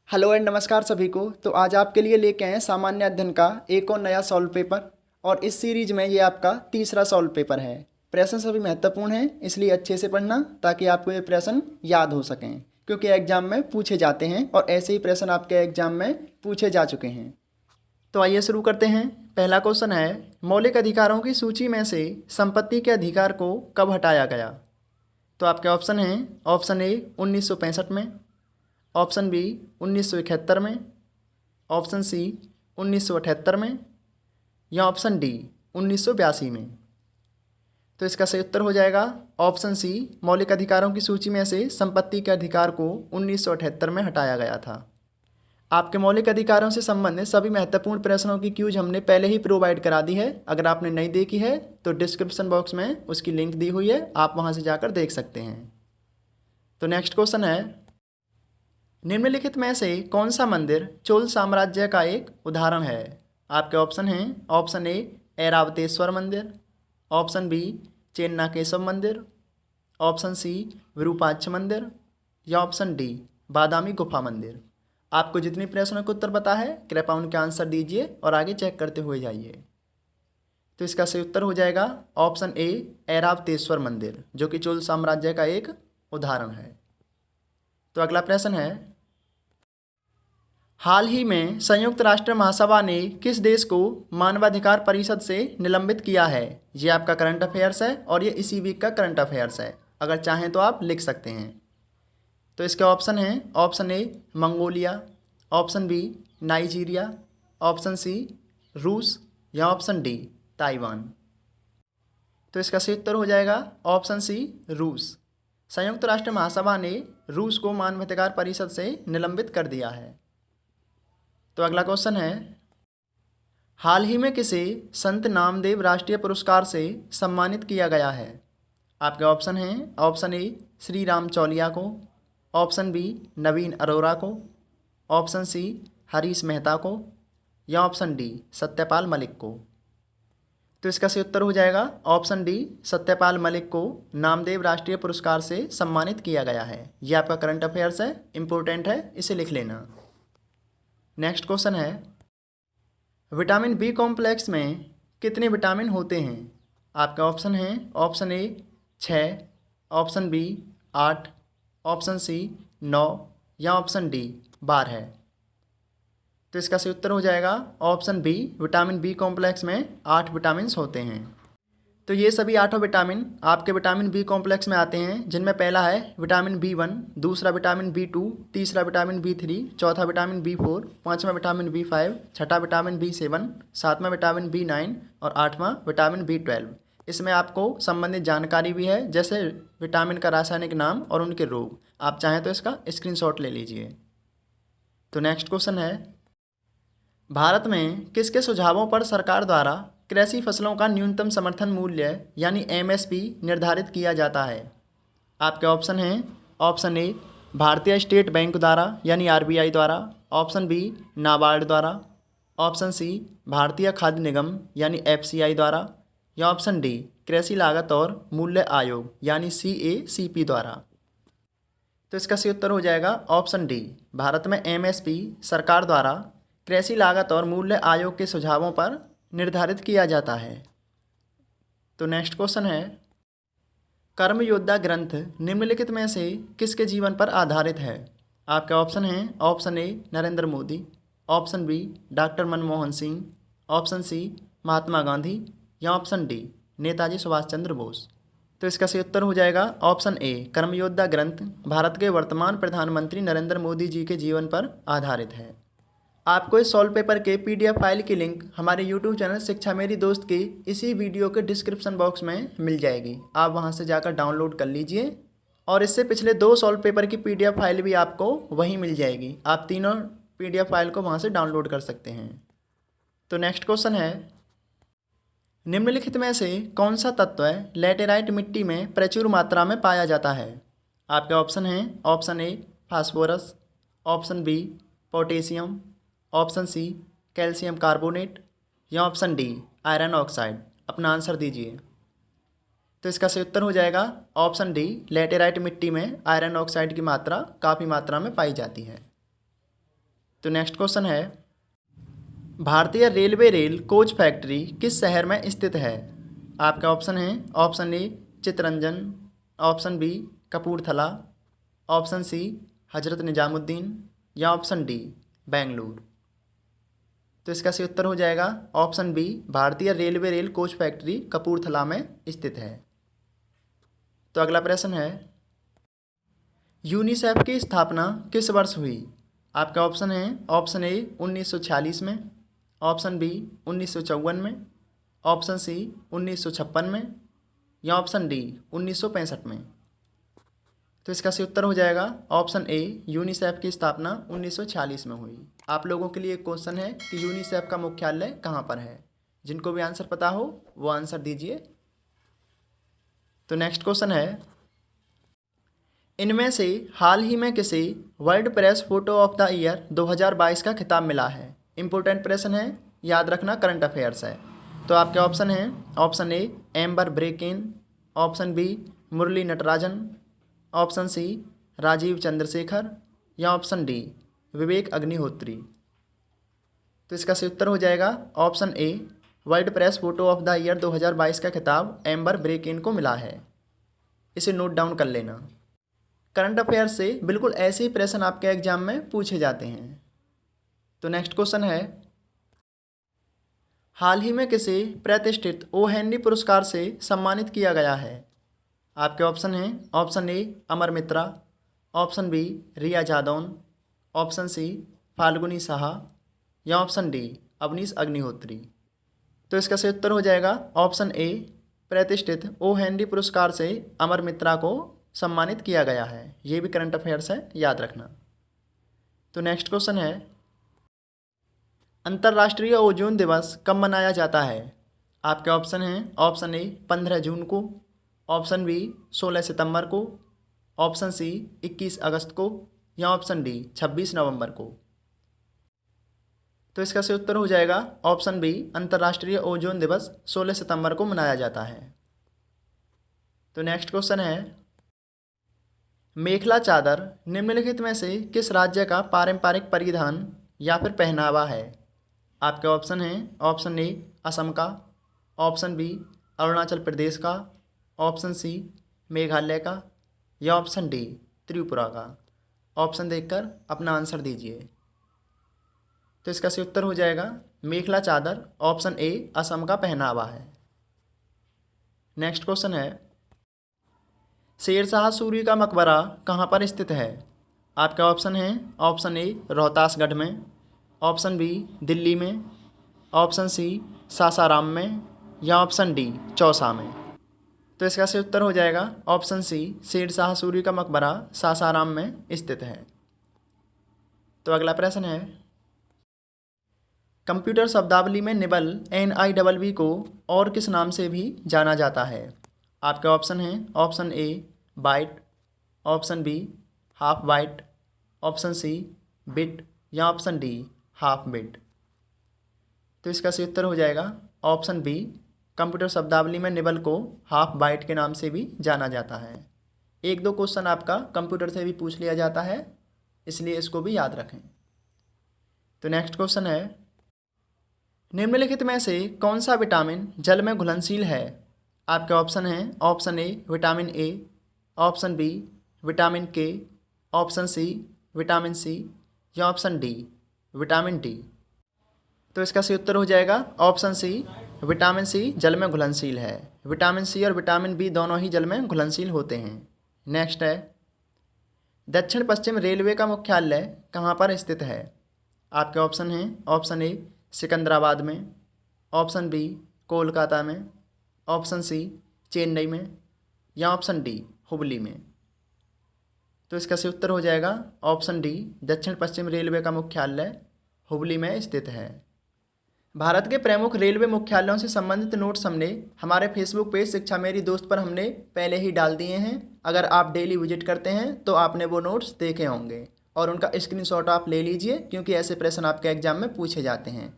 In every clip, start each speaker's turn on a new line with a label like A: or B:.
A: Hello and नमस्कार सभी को। तो आज आपके लिए लेके आए हैं सामान्य अध्ययन का एक और नया सॉल्व पेपर। और इस सीरीज में ये आपका तीसरा सॉल्व पेपर है। प्रश्न सभी महत्वपूर्ण हैं, इसलिए अच्छे से पढ़ना ताकि आपको ये प्रश्न याद हो सकें, क्योंकि एग्जाम में पूछे जाते हैं और ऐसे ही प्रश्न आपके एग्जाम में पूछे जा चुके हैं। तो आइए शुरू करते हैं। पहला क्वेश्चन है, मौलिक अधिकारों की सूची में से संपत्ति के अधिकार को कब हटाया गया? तो आपके ऑप्शन हैं, ऑप्शन ए 1965 में, ऑप्शन बी 1971 में, ऑप्शन सी 1978 में, या ऑप्शन डी 1982 में। तो इसका सही उत्तर हो जाएगा ऑप्शन सी, मौलिक अधिकारों की सूची में से संपत्ति के अधिकार को 1978 में हटाया गया था। आपके मौलिक अधिकारों से संबंधित सभी महत्वपूर्ण प्रश्नों की क्यूज हमने पहले ही प्रोवाइड करा दी है। अगर आपने नहीं देखी है तो डिस्क्रिप्शन बॉक्स में उसकी लिंक दी हुई है, आप वहां से जाकर देख सकते हैं। तो नेक्स्ट क्वेश्चन है, निम्नलिखित में से कौन सा मंदिर चोल साम्राज्य का एक उदाहरण है? आपके ऑप्शन हैं, ऑप्शन ए ऐरावतेश्वर मंदिर, ऑप्शन बी चेन्नाकेशव मंदिर, ऑप्शन सी विरूपाक्ष मंदिर, या ऑप्शन डी बादामी गुफा मंदिर। आपको जितनी प्रश्नों का उत्तर पता है कृपया उनके आंसर दीजिए और आगे चेक करते हुए जाइए। तो इसका सही उत्तर हो जाएगा ऑप्शन ए ऐरावतेश्वर मंदिर, जो कि चोल साम्राज्य का एक उदाहरण है। तो अगला प्रश्न है, हाल ही में संयुक्त राष्ट्र महासभा ने किस देश को मानवाधिकार परिषद से निलंबित किया है? ये आपका करंट अफेयर्स है और ये इसी वीक का करंट अफेयर्स है। अगर चाहें तो आप लिख सकते हैं। तो इसके ऑप्शन हैं, option A Mongolia, option B Nigeria, option C रूस, या ऑप्शन डी ताइवान। तो इसका सही उत्तर हो जाएगा ऑप्शन सी रूस। संयुक्त राष्ट्र महासभा ने रूस को मानवाधिकार परिषद से निलंबित कर दिया है। तो अगला क्वेश्चन है, हाल ही में किसे संत नामदेव राष्ट्रीय पुरस्कार से सम्मानित किया गया है? आपके ऑप्शन हैं, ऑप्शन ए श्री राम चौलिया को, ऑप्शन बी नवीन अरोरा को, ऑप्शन सी हरीश मेहता को, या ऑप्शन डी सत्यपाल मलिक को। तो इसका सही उत्तर हो जाएगा ऑप्शन डी सत्यपाल मलिक को नामदेव राष्ट्रीय पुरस्कार से सम्मानित किया गया है। यह आपका करंट अफेयर्स है, इंपॉर्टेंट है, इसे लिख लेना। नेक्स्ट क्वेश्चन है, विटामिन बी कॉम्प्लेक्स में कितने विटामिन होते हैं? आपके ऑप्शन हैं, option A 6, option B 8, option C 9, या ऑप्शन डी 12। तो इसका सही उत्तर हो जाएगा option B, vitamin B complex में 8 विटामिन होते हैं। तो ये सभी 8 विटामिन आपके विटामिन बी कॉम्प्लेक्स में आते हैं, जिनमें पहला है विटामिन B1, दूसरा विटामिन B2, तीसरा विटामिन B3, चौथा विटामिन B4, पांचवा विटामिन B5, छठा विटामिन B7, सातवां विटामिन B9 और आठवां विटामिन B12। इसमें आपको संबंधित जानकारी भी है, जैसे विटामिन का रासायनिक नाम और उनके रोग। आप चाहें तो इसका स्क्रीनशॉट ले लीजिए। तो नेक्स्ट क्वेश्चन है, भारत में किसके सुझावों पर सरकार द्वारा कृषि फसलों का न्यूनतम समर्थन मूल्य यानी MSP निर्धारित किया जाता है? आपके ऑप्शन हैं, ऑप्शन ए भारतीय स्टेट बैंक द्वारा यानी RBI द्वारा, ऑप्शन बी नाबार्ड द्वारा, ऑप्शन सी भारतीय खाद्य निगम यानी FCI द्वारा, या ऑप्शन डी कृषि लागत और मूल्य आयोग यानी CACP द्वारा। तो इसका सही उत्तर हो जाएगा ऑप्शन डी, भारत में MSP सरकार द्वारा कृषि लागत और मूल्य आयोग के सुझावों पर निर्धारित किया जाता है। तो नेक्स्ट क्वेश्चन है, कर्म योद्धा ग्रंथ निम्नलिखित में से किसके जीवन पर आधारित है? आपके ऑप्शन हैं, option A Narendra Modi, option B doctor Manmohan Singh, option C Mahatma Gandhi, या ऑप्शन डी नेताजी सुभाष चंद्र बोस। तो इसका सही उत्तर हो जाएगा ऑप्शन ए, कर्मयोद्धा ग्रंथ भारत के वर्तमान प्रधानमंत्री नरेंद्र मोदी जी के जीवन पर आधारित है। आपको इस सॉल्व पेपर के PDF फाइल की लिंक हमारे YouTube चैनल शिक्षा मेरी दोस्त के इसी वीडियो के डिस्क्रिप्शन बॉक्स में मिल जाएगी। आप वहां से जाकर डाउनलोड कर लीजिए और इससे पिछले 2 सॉल्व पेपर की PDF फाइल भी आपको वहीं मिल जाएगी। आप तीनों PDF फाइल को वहां से डाउनलोड कर सकते हैं। तो नेक्स्ट क्वेश्चन है, निम्नलिखित में से कौन सा तत्व लैटेराइट मिट्टी में प्रचुर मात्रा में पाया जाता है? आपके ऑप्शन हैं, option A phosphorus, option B potassium, option C calcium carbonate, या ऑप्शन डी आयरन ऑक्साइड। अपना आंसर दीजिए। तो इसका सही उत्तर हो जाएगा ऑप्शन डी, लैटेराइट मिट्टी में आयरन ऑक्साइड की मात्रा काफ़ी मात्रा में पाई जाती है। तो नेक्स्ट क्वेश्चन है, भारतीय रेलवे रेल कोच फैक्ट्री किस शहर में स्थित है? आपका ऑप्शन है, option A Chittaranjan, option B Kapurthala, option C Hazrat Nizamuddin या ऑप्शन डी बेंगलुरु। तो इसका सही उत्तर हो जाएगा ऑप्शन बी, भारतीय railway rail coach factory Kapurthala में स्थित है। तो अगला प्रश्न है, यूनिसेफ की स्थापना किस वर्ष हुई? आपका ऑप्शन है, ऑप्शन ए 1946 में, ऑप्शन बी 1954 में, ऑप्शन सी 1956 में या ऑप्शन डी 1965 में। तो इसका सही उत्तर हो जाएगा ऑप्शन ए, यूनिसेफ की स्थापना 1946 में हुई। आप लोगों के लिए एक क्वेश्चन है कि यूनिसेफ का मुख्यालय कहाँ पर है? जिनको भी आंसर पता हो वो आंसर दीजिए। तो नेक्स्ट क्वेश्चन है, इनमें से हाल ही में किसे world press photo of the year 2022 का खिताब मिला है? इंपॉर्टेंट प्रश्न है, याद रखना, करंट अफेयर्स है। तो आपके ऑप्शन है, ऑप्शन ए एम्बर ब्रेकिन, option B Murali Natarajan, option C Rajeev Chandrasekhar या ऑप्शन डी विवेक अग्निहोत्री। तो इसका सही उत्तर हो जाएगा option A, world press photo of the year 2022 का खिताब एम्बर ब्रेकिन को मिला है। इसे नोट डाउन कर लेना। करंट अफेयर से बिल्कुल ऐसे ही प्रश्न आपके एग्जाम में पूछे जाते हैं। तो नेक्स्ट क्वेश्चन है, हाल ही में किसे प्रतिष्ठित ओ हेनरी पुरस्कार से सम्मानित किया गया है? आपके ऑप्शन हैं, option A Amar Mitra, option B Riya Jadaun, option C Falguni Saha या ऑप्शन डी अवनीश अग्निहोत्री। तो इसका सही उत्तर हो जाएगा ऑप्शन ए, प्रतिष्ठित ओ हेनरी पुरस्कार से अमर मित्रा को सम्मानित किया गया है। ये भी करंट अफेयर्स है, याद रखना। तो नेक्स्ट क्वेश्चन है, अंतर्राष्ट्रीय ओजोन दिवस कब मनाया जाता है? आपके ऑप्शन हैं, ऑप्शन ए 15 जून को, ऑप्शन बी 16 सितंबर को, ऑप्शन सी 21 अगस्त को या ऑप्शन डी 26 नवंबर को। तो इसका सही उत्तर हो जाएगा ऑप्शन बी, अंतर्राष्ट्रीय ओजोन दिवस 16 सितंबर को मनाया जाता है। तो नेक्स्ट क्वेश्चन है, मेखला चादर निम्नलिखित में से किस राज्य का पारंपरिक परिधान या फिर पहनावा है? आपके ऑप्शन हैं, ऑप्शन ए असम का, ऑप्शन बी अरुणाचल प्रदेश का, ऑप्शन सी मेघालय का या ऑप्शन डी त्रिपुरा का। ऑप्शन देखकर अपना आंसर दीजिए। तो इसका सही उत्तर हो जाएगा मेखला चादर, ऑप्शन ए असम का पहनावा है। नेक्स्ट क्वेश्चन है, शेरशाह सूरी का मकबरा कहाँ पर स्थित है? आपके ऑप्शन हैं, ऑप्शन ए रोहतासगढ़ में, ऑप्शन बी दिल्ली में, ऑप्शन सी सासाराम में या ऑप्शन डी चौसा में। तो इसका सही उत्तर हो जाएगा ऑप्शन सी, शेरशाह सूरी का मकबरा सासाराम में स्थित है। तो अगला प्रश्न है, कंप्यूटर शब्दावली में निबल NIBB को और किस नाम से भी जाना जाता है? आपके ऑप्शन हैं, option A byte, option B half byte, option C bit या ऑप्शन डी हाफ बिट। तो इसका सही उत्तर हो जाएगा ऑप्शन बी, कंप्यूटर शब्दावली में निबल को हाफ बाइट के नाम से भी जाना जाता है। एक दो क्वेश्चन आपका कंप्यूटर से भी पूछ लिया जाता है, इसलिए इसको भी याद रखें। तो नेक्स्ट क्वेश्चन है, निम्नलिखित में से कौन सा विटामिन जल में घुलनशील है? आपके ऑप्शन हैं, option A vitamin A, option B vitamin K, option C vitamin C या ऑप्शन डी विटामिन डी। तो इसका सही उत्तर हो जाएगा ऑप्शन सी, विटामिन सी जल में घुलनशील है। विटामिन सी और विटामिन बी दोनों ही जल में घुलनशील होते हैं। नेक्स्ट है, दक्षिण पश्चिम रेलवे का मुख्यालय कहाँ पर स्थित है? आपके ऑप्शन हैं, ऑप्शन ए सिकंदराबाद में, ऑप्शन बी कोलकाता में, ऑप्शन सी चेन्नई में या ऑप्शन डी हुबली में। तो इसका सही उत्तर हो जाएगा ऑप्शन डी, दक्षिण पश्चिम रेलवे का मुख्यालय हुबली में स्थित है। भारत के प्रमुख रेलवे मुख्यालयों से संबंधित नोट्स हमने हमारे फेसबुक पेज शिक्षा मेरी दोस्त पर हमने पहले ही डाल दिए हैं। अगर आप डेली विजिट करते हैं तो आपने वो नोट्स देखे होंगे और उनका स्क्रीनशॉट आप ले लीजिए, क्योंकि ऐसे प्रश्न आपके एग्जाम में पूछे जाते हैं।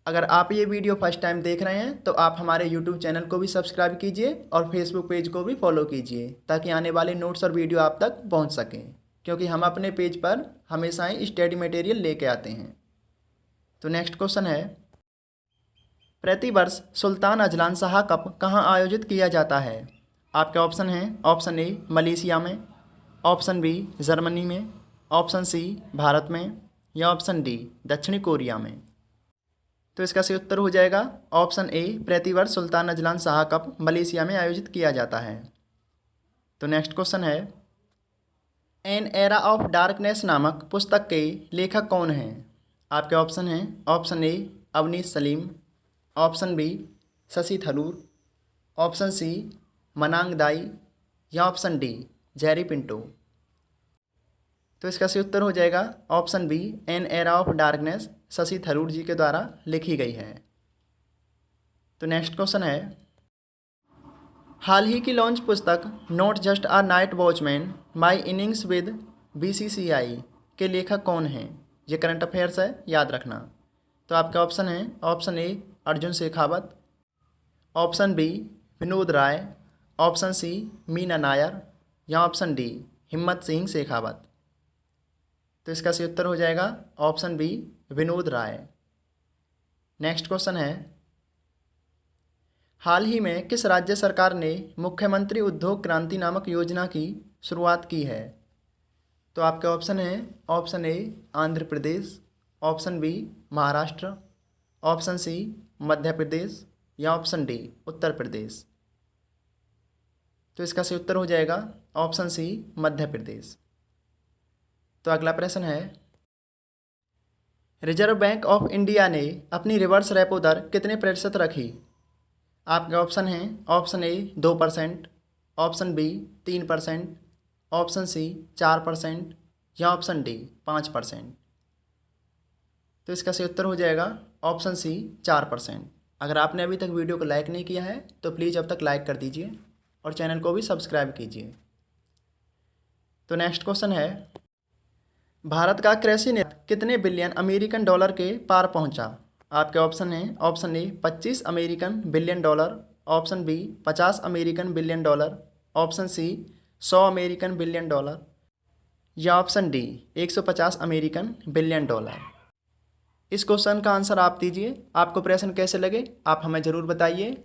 A: अगर आप ये वीडियो फर्स्ट टाइम देख रहे हैं तो आप हमारे यूट्यूब चैनल को भी सब्सक्राइब कीजिए और फेसबुक पेज को भी फॉलो कीजिए, ताकि आने वाले नोट्स और वीडियो आप तक पहुँच सकें। क्योंकि हम अपने पेज पर हमेशा ही स्टडी मटेरियल लेके आते हैं। तो नेक्स्ट क्वेश्चन है, प्रतिवर्ष सुल्तान अजलान शाह कप कहाँ आयोजित किया जाता है? आपके ऑप्शन हैं, ऑप्शन ए मलेशिया में, ऑप्शन बी जर्मनी में, ऑप्शन सी भारत में, या ऑप्शन डी दक्षिणी कोरिया में। तो इसका सही उत्तर हो जाएगा ऑप्शन ए, प्रतिवर्ष Sultan Azlan Shah cup Malaysia में आयोजित किया जाता है। तो नेक्स्ट क्वेश्चन है, एन एरा ऑफ डार्कनेस नामक पुस्तक के लेखक कौन हैं? आपके ऑप्शन हैं, option A Avneesh Salim, option B Shashi Tharoor, option C Manang Dai, या ऑप्शन डी जेरी पिंटो। तो इसका सही उत्तर हो जाएगा option B, an era of darkness Shashi Tharoor ji के द्वारा लिखी गई है। तो नेक्स्ट क्वेश्चन है, हाल ही की लॉन्च पुस्तक not just a night watchman my innings with BCCI के लेखक कौन हैं? ये करंट अफेयर्स है, याद रखना। तो आपके ऑप्शन हैं, option A Arjun Shekhawat, option B Vinod Rai, option C Meena Nair, या ऑप्शन डी हिम्मत सिंह शेखावत। तो इसका सही उत्तर हो जाएगा ऑप्शन बी विनोद राय। नेक्स्ट क्वेश्चन है, हाल ही में किस राज्य सरकार ने मुख्यमंत्री उद्योग क्रांति नामक योजना की शुरुआत की है? तो आपके ऑप्शन हैं, option A Andhra Pradesh, option B Maharashtra, option C Madhya Pradesh, या ऑप्शन डी उत्तर प्रदेश। तो इसका सही उत्तर हो जाएगा ऑप्शन सी मध्य प्रदेश। तो अगला प्रश्न है, रिजर्व बैंक ऑफ इंडिया ने अपनी रिवर्स रेपो दर कितने प्रतिशत रखी? आपके ऑप्शन हैं, option A 2%, option B 3%, option C 4%, या ऑप्शन डी 5%। तो इसका सही उत्तर हो जाएगा ऑप्शन सी 4%। अगर आपने अभी तक वीडियो को लाइक नहीं किया है तो प्लीज़ अब तक लाइक कर दीजिए और चैनल को भी सब्सक्राइब कीजिए। तो नेक्स्ट क्वेश्चन है, भारत का कृषि निर्यात कितने बिलियन अमेरिकन डॉलर के पार पहुंचा? आपके ऑप्शन हैं, option A 25 American billion dollar, option B 50 American billion dollar, option C 100 American billion dollar, या option D 150 American billion dollar. इस क्वेश्चन का आंसर आप दीजिए। आपको प्रश्न कैसे लगे आप हमें ज़रूर बताइए।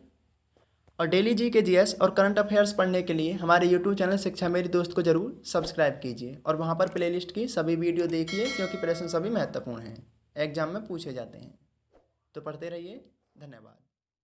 A: और डेली GK GS और करंट अफेयर्स पढ़ने के लिए हमारे YouTube चैनल शिक्षा मेरी दोस्त को ज़रूर सब्सक्राइब कीजिए और वहाँ पर प्लेलिस्ट की सभी वीडियो देखिए, क्योंकि प्रश्न सभी महत्वपूर्ण हैं, एग्जाम में पूछे जाते हैं। तो पढ़ते रहिए। धन्यवाद।